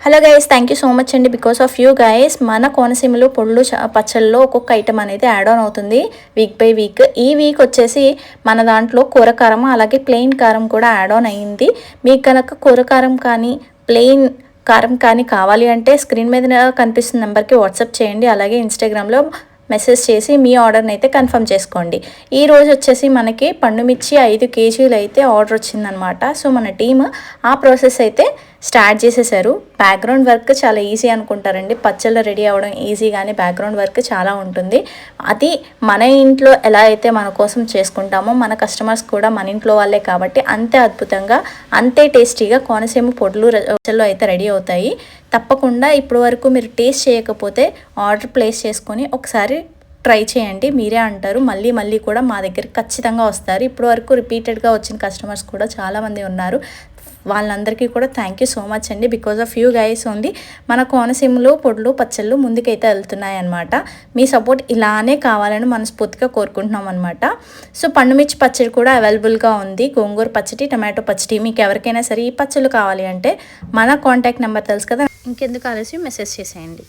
Hello guys, thank you so much అండి. Because of you guys మన కోనసీమలో పొళ్ళు పచ్చళ్ళలో ఒక్కొక్క ఐటమ్ అనేది యాడ్ ఆన్ అవుతుంది వీక్ బై వీక్. ఈ వీక్ వచ్చేసి మన దాంట్లో కూర కారం అలాగే ప్లెయిన్ కారం కూడా యాడ్ ఆన్ అయ్యింది. మీకు కనుక కూర కారం కానీ ప్లెయిన్ కారం కానీ కావాలి అంటే స్క్రీన్ మీద కనిపిస్తున్న నెంబర్కి వాట్సాప్ చేయండి. అలాగే ఇన్స్టాగ్రామ్లో మెసేజ్ చేసి మీ ఆర్డర్ని అయితే కన్ఫర్మ్ చేసుకోండి. ఈ రోజు వచ్చేసి మనకి పండుమిర్చి 5 కేజీలు అయితే ఆర్డర్ వచ్చిందనమాట. సో మన టీమ్ ఆ ప్రాసెస్ అయితే స్టార్ట్ చేసేసారు. బ్యాక్గ్రౌండ్ వర్క్ చాలా ఈజీ అనుకుంటారండి, పచ్చళ్ళు రెడీ అవ్వడం ఈజీ, కానీ బ్యాక్గ్రౌండ్ వర్క్ చాలా ఉంటుంది. అది మన ఇంట్లో ఎలా అయితే మన కోసం చేసుకుంటామో మన కస్టమర్స్ కూడా మన ఇంట్లో వాళ్ళే కాబట్టి అంతే అద్భుతంగా అంతే టేస్టీగా కోనసీమ పచ్చళ్ళు అయితే రెడీ అవుతాయి. తప్పకుండా ఇప్పుడు వరకు మీరు టేస్ట్ చేయకపోతే ఆర్డర్ ప్లేస్ చేసుకొని ఒకసారి ట్రై చేయండి. మీరే అంటారు మళ్ళీ మళ్ళీ కూడా మా దగ్గరికి ఖచ్చితంగా వస్తారు. ఇప్పుడు వరకు రిపీటెడ్గా వచ్చిన కస్టమర్స్ కూడా చాలామంది ఉన్నారు. వాళ్ళందరికీ కూడా థ్యాంక్ యూ సో మచ్ అండి. బికాజ్ ఆఫ్ యూ గైస్ ఉంది మన కోనసీమలో పొడులు పచ్చళ్ళు ముందుకైతే వెళ్తున్నాయి అనమాట. మీ సపోర్ట్ ఇలానే కావాలని మనస్ఫూర్తిగా కోరుకుంటున్నాం అనమాట. సో పండుమిర్చి పచ్చడి కూడా అవైలబుల్గా ఉంది, గోంగూర పచ్చడి, టమాటో పచ్చడి. మీకు ఎవరికైనా సరే ఈ పచ్చళ్ళు కావాలి అంటే మన కాంటాక్ట్ నెంబర్ తెలుసు కదా, ఇంకెందుకు ఆలస్యం మెసేజ్ చేసేయండి.